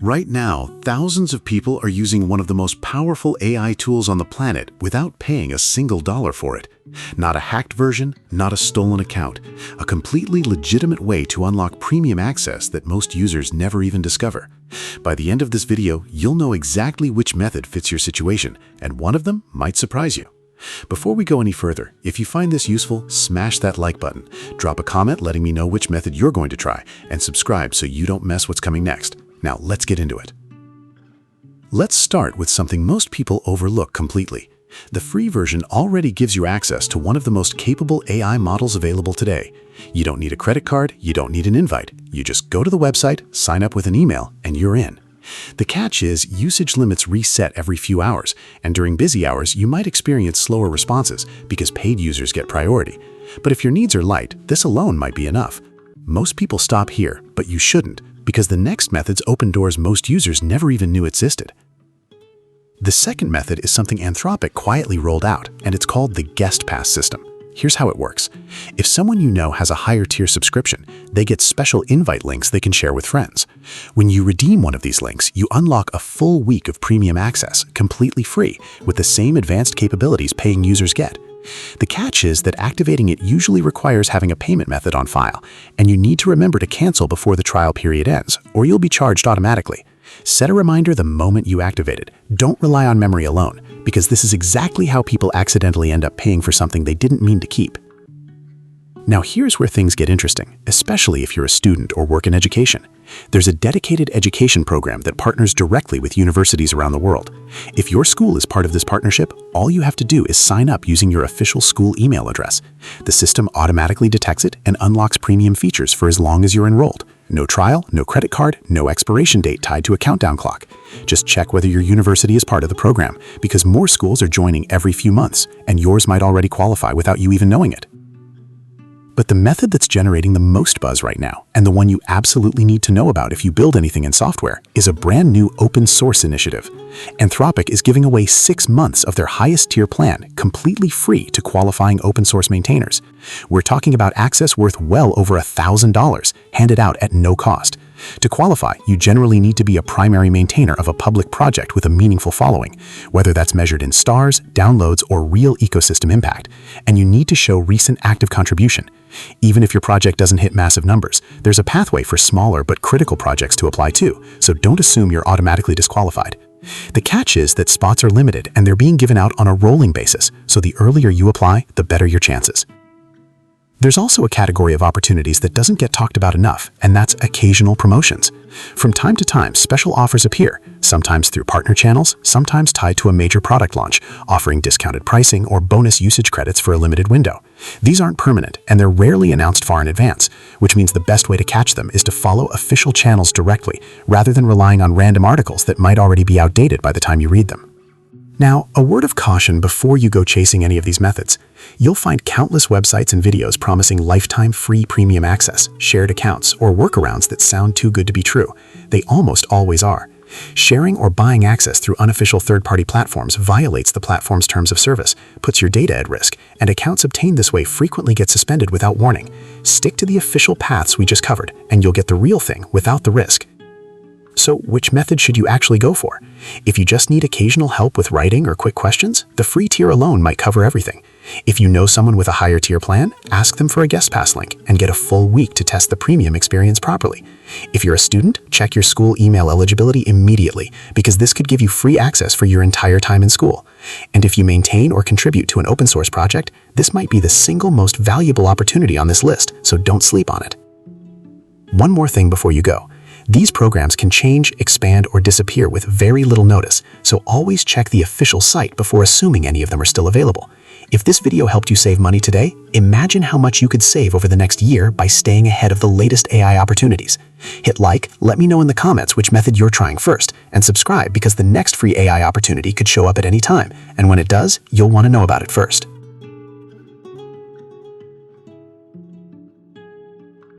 Right now, thousands of people are using one of the most powerful AI tools on the planet without paying a single dollar for it. Not a hacked version, not a stolen account. A completely legitimate way to unlock premium access that most users never even discover. By the end of this video, you'll know exactly which method fits your situation, and one of them might surprise you. Before we go any further, if you find this useful, smash that like button, drop a comment letting me know which method you're going to try, and subscribe so you don't miss what's coming next. Now let's get into it. Let's start with something most people overlook completely. The free version already gives you access to one of the most capable AI models available today. You don't need a credit card, you don't need an invite. You just go to the website, sign up with an email, and you're in. The catch is usage limits reset every few hours, and during busy hours, you might experience slower responses because paid users get priority. But if your needs are light, this alone might be enough. Most people stop here, but you shouldn't, because the next methods open doors most users never even knew existed. The second method is something Anthropic quietly rolled out, and it's called the Guest Pass system. Here's how it works. If someone you know has a higher tier subscription, they get special invite links they can share with friends. When you redeem one of these links, you unlock a full week of premium access, completely free, with the same advanced capabilities paying users get. The catch is that activating it usually requires having a payment method on file, and you need to remember to cancel before the trial period ends, or you'll be charged automatically. Set a reminder the moment you activate it. Don't rely on memory alone, because this is exactly how people accidentally end up paying for something they didn't mean to keep. Now here's where things get interesting, especially if you're a student or work in education. There's a dedicated education program that partners directly with universities around the world. If your school is part of this partnership, all you have to do is sign up using your official school email address. The system automatically detects it and unlocks premium features for as long as you're enrolled. No trial, no credit card, no expiration date tied to a countdown clock. Just check whether your university is part of the program, because more schools are joining every few months, and yours might already qualify without you even knowing it. But the method that's generating the most buzz right now, and the one you absolutely need to know about if you build anything in software, is a brand new open source initiative. Anthropic is giving away 6 months of their highest tier plan completely free to qualifying open source maintainers. We're talking about access worth well over $1,000, handed out at no cost. To qualify, you generally need to be a primary maintainer of a public project with a meaningful following, whether that's measured in stars, downloads, or real ecosystem impact, and you need to show recent active contribution. Even if your project doesn't hit massive numbers, there's a pathway for smaller but critical projects to apply too, so don't assume you're automatically disqualified. The catch is that spots are limited and they're being given out on a rolling basis, so the earlier you apply, the better your chances. There's also a category of opportunities that doesn't get talked about enough, and that's occasional promotions. From time to time, special offers appear, sometimes through partner channels, sometimes tied to a major product launch, offering discounted pricing or bonus usage credits for a limited window. These aren't permanent, and they're rarely announced far in advance, which means the best way to catch them is to follow official channels directly, rather than relying on random articles that might already be outdated by the time you read them. Now, a word of caution before you go chasing any of these methods. You'll find countless websites and videos promising lifetime free premium access, shared accounts, or workarounds that sound too good to be true. They almost always are. Sharing or buying access through unofficial third-party platforms violates the platform's terms of service, puts your data at risk, and accounts obtained this way frequently get suspended without warning. Stick to the official paths we just covered, and you'll get the real thing without the risk. So which method should you actually go for? If you just need occasional help with writing or quick questions, the free tier alone might cover everything. If you know someone with a higher tier plan, ask them for a Guest Pass link and get a full week to test the premium experience properly. If you're a student, check your school email eligibility immediately, because this could give you free access for your entire time in school. And if you maintain or contribute to an open source project, this might be the single most valuable opportunity on this list, so don't sleep on it. One more thing before you go. These programs can change, expand, or disappear with very little notice, so always check the official site before assuming any of them are still available. If this video helped you save money today, imagine how much you could save over the next year by staying ahead of the latest AI opportunities. Hit like, let me know in the comments which method you're trying first, and subscribe because the next free AI opportunity could show up at any time, and when it does, you'll want to know about it first.